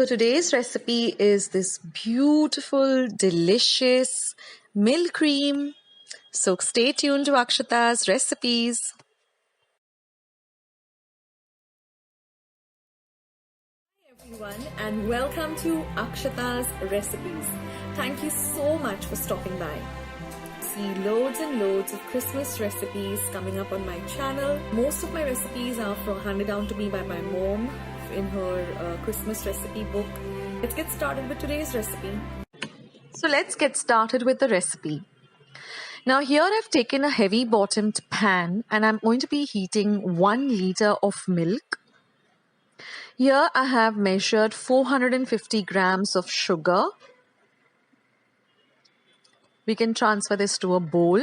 So today's recipe is this beautiful, delicious milk cream. So stay tuned to Akshata's recipes. Hi everyone, and welcome to Akshata's recipes. Thank you so much for stopping by. See loads and loads of Christmas recipes coming up on my channel. Most of my recipes are handed down to me by my mom in her Christmas recipe book. Let's get started with today's recipe. So let's get started with the recipe. Now here I've taken a heavy bottomed pan and I'm going to be heating 1 liter of milk. Here I have measured 450 grams of sugar. We can transfer this to a bowl.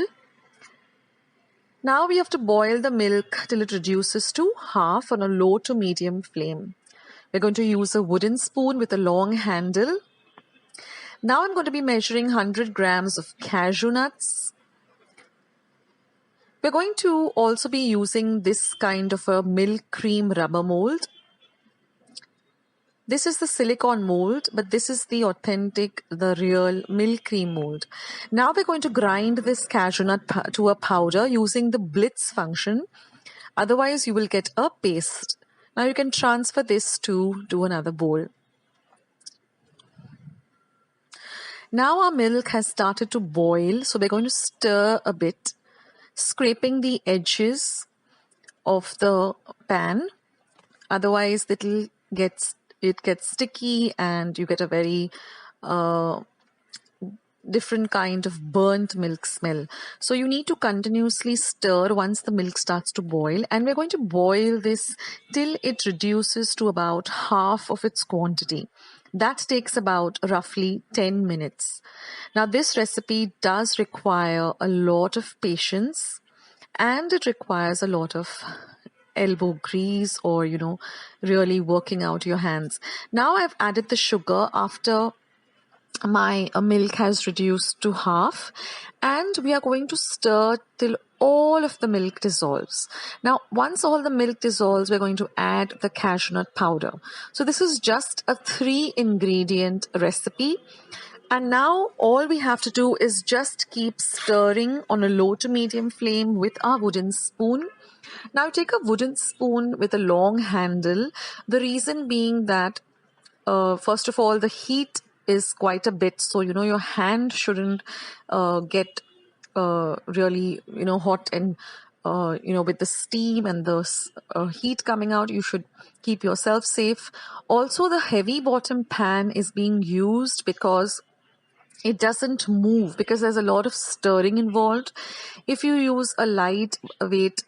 Now we have to boil the milk till it reduces to half on a low to medium flame. We're going to use a wooden spoon with a long handle. Now I'm going to be measuring 100 grams of cashew nuts. We're going to also be using this kind of a milk cream rubber mold. This is the silicone mold, but this is the authentic, the real milk cream mold. Now we're going to grind this cashew nut to a powder using the blitz function. Otherwise, you will get a paste. Now you can transfer this to another bowl. Now our milk has started to boil, so we're going to stir a bit, scraping the edges of the pan. Otherwise, it gets sticky and you get a very different kind of burnt milk smell. So you need to continuously stir once the milk starts to boil, and we're going to boil this till it reduces to about half of its quantity. That takes about roughly 10 minutes. Now this recipe does require a lot of patience and it requires a lot of elbow grease or really working out your hands. Now I've added the sugar after my milk has reduced to half, and we are going to stir till all of the milk dissolves. Now once all the milk dissolves, we're going to add the cashew nut powder. So this is just a 3-ingredient recipe. And now all we have to do is just keep stirring on a low to medium flame with our wooden spoon. Now take a wooden spoon with a long handle. The reason being that first of all, the heat is quite a bit, so your hand shouldn't get really hot, and with the steam and the heat coming out, you should keep yourself safe. Also, the heavy bottom pan is being used because it doesn't move, because there's a lot of stirring involved. If you use a lightweight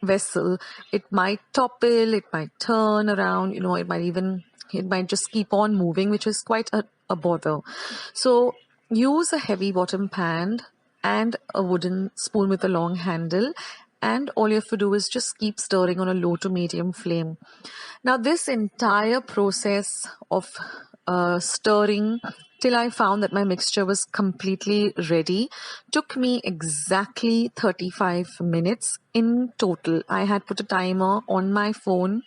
vessel, it might topple, it might turn around, it might just keep on moving, which is quite a bother. So use a heavy bottom pan and a wooden spoon with a long handle, and all you have to do is just keep stirring on a low to medium flame. Now this entire process of stirring till I found that my mixture was completely ready took me exactly 35 minutes in total. I had put a timer on my phone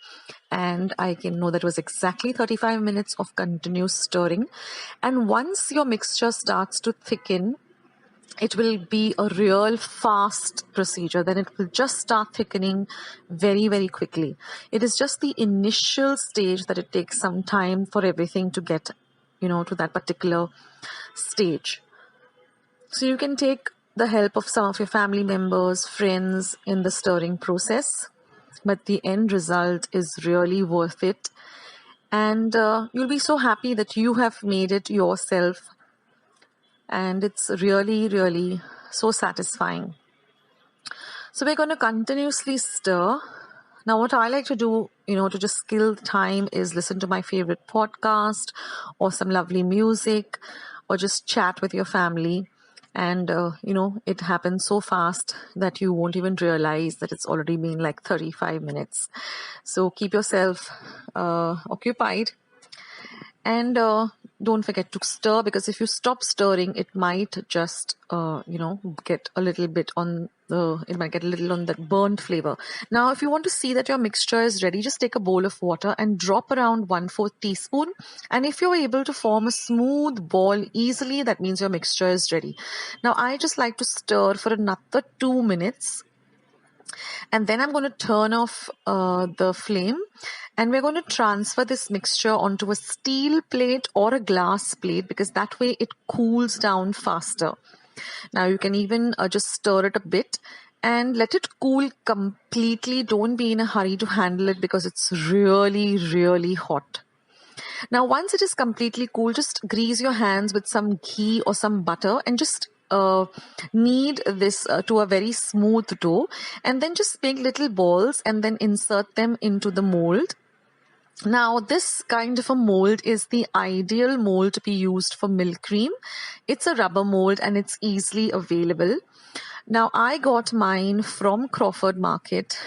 and I can know that it was exactly 35 minutes of continuous stirring. And once your mixture starts to thicken, it will be a real fast procedure. Then it will just start thickening very, very quickly. It is just the initial stage that it takes some time for everything to get, to that particular stage. So you can take the help of some of your family members, friends in the stirring process, but the end result is really worth it. And you'll be so happy that you have made it yourself. And it's really, really so satisfying. So we're going to continuously stir. Now what I like to do, to just kill time is listen to my favorite podcast or some lovely music or just chat with your family. And, it happens so fast that you won't even realize that it's already been like 35 minutes. So keep yourself occupied. And don't forget to stir, because if you stop stirring, it might just, get a little bit on it might get a little on that burnt flavor. Now, if you want to see that your mixture is ready, just take a bowl of water and drop around 1/4 teaspoon. And if you're able to form a smooth ball easily, that means your mixture is ready. Now, I just like to stir for another 2 minutes. And then I'm going to turn off the flame, and we're going to transfer this mixture onto a steel plate or a glass plate, because that way it cools down faster. Now you can even just stir it a bit and let it cool completely. Don't be in a hurry to handle it because it's really, really hot. Now, once it is completely cool, just grease your hands with some ghee or some butter and just knead this to a very smooth dough, and then just make little balls and then insert them into the mold. Now, this kind of a mold is the ideal mold to be used for Milkcream. It's a rubber mold and it's easily available. Now, I got mine from Crawford Market.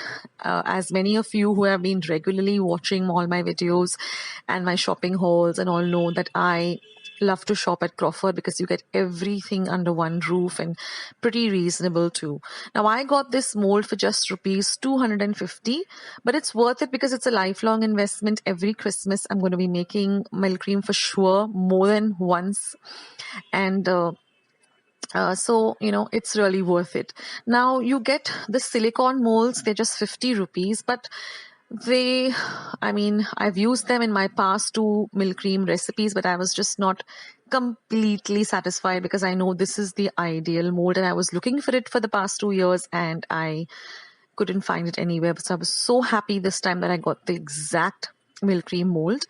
As many of you who have been regularly watching all my videos and my shopping hauls and all know that I love to shop at Crawford because you get everything under one roof and pretty reasonable too. Now, I got this mold for just rupees 250, but it's worth it because it's a lifelong investment. Every Christmas, I'm going to be making Milkcream for sure more than once. And so, it's really worth it. Now, you get the silicone molds. They're just 50 rupees, but I've used them in my past 2 Milkcream recipes, but I was just not completely satisfied because I know this is the ideal mold and I was looking for it for the past 2 years and I couldn't find it anywhere. So I was so happy this time that I got the exact Milkcream mold.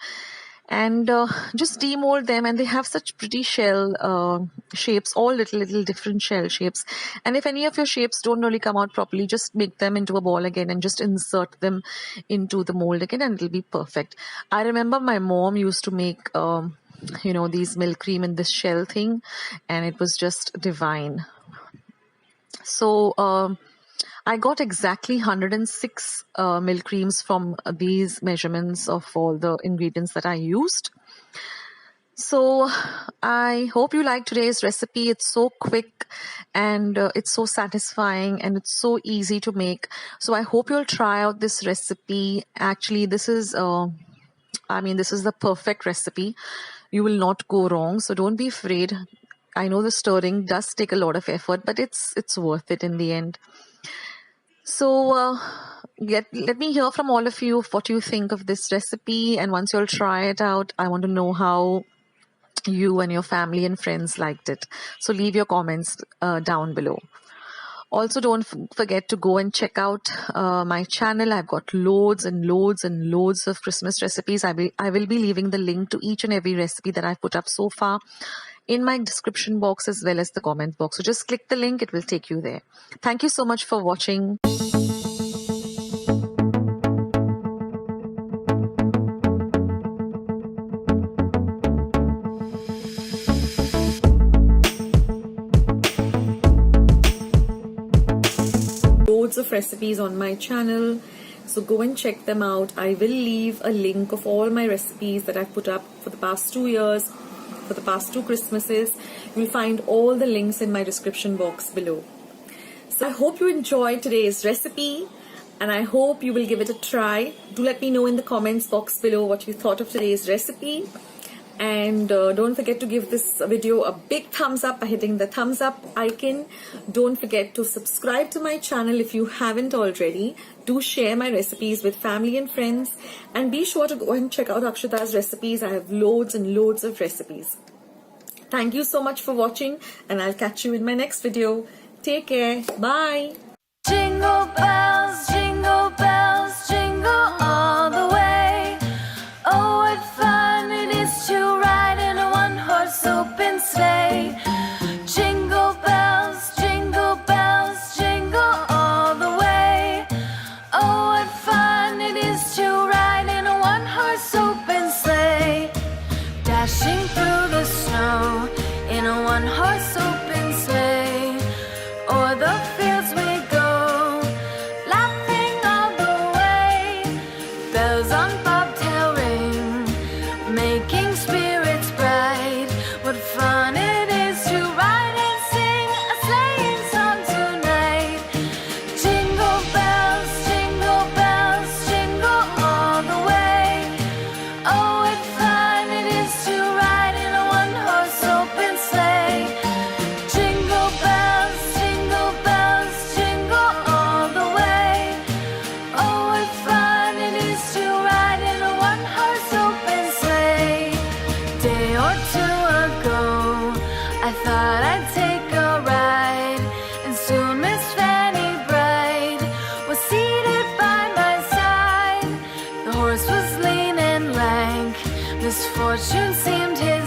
And just demold them, and they have such pretty shell shapes, all little different shell shapes. And if any of your shapes don't really come out properly, just make them into a ball again and just insert them into the mold again, and it'll be perfect. I remember my mom used to make these Milkcream in this shell thing, and it was just divine. So I got exactly 106 Milkcreams from these measurements of all the ingredients that I used. So I hope you like today's recipe. It's so quick and it's so satisfying and it's so easy to make. So I hope you'll try out this recipe. Actually, this is the perfect recipe. You will not go wrong. So don't be afraid. I know the stirring does take a lot of effort, but it's worth it in the end. So let me hear from all of you what you think of this recipe, and once you'll try it out, I want to know how you and your family and friends liked it. So leave your comments down below. Also, don't forget to go and check out my channel. I've got loads and loads and loads of Christmas recipes. I will be leaving the link to each and every recipe that I've put up so far in my description box as well as the comment box. So just click the link, it will take you there. Thank you so much for watching. Loads of recipes on my channel, so go and check them out. I will leave a link of all my recipes that I've put up for the past 2 years, for the past 2 Christmases. You'll find all the links in my description box below. So I hope you enjoyed today's recipe and I hope you will give it a try. Do let me know in the comments box below what you thought of today's recipe. And don't forget to give this video a big thumbs up by hitting the thumbs up icon. Don't forget to subscribe to my channel if you haven't already. Do share my recipes with family and friends. And be sure to go and check out Akshata's recipes. I have loads and loads of recipes. Thank you so much for watching and I'll catch you in my next video. Take care. Bye. Jingle bells, jingle all the way. Oh, what fun it is to ride in a one-horse open sleigh. Jingle bells, jingle all the way. Oh, what fun it is to ride in a one-horse open sleigh. Dashing through the snow in a one-horse open sleigh. O'er the fields we go, laughing all the way. Bells Fortune seemed his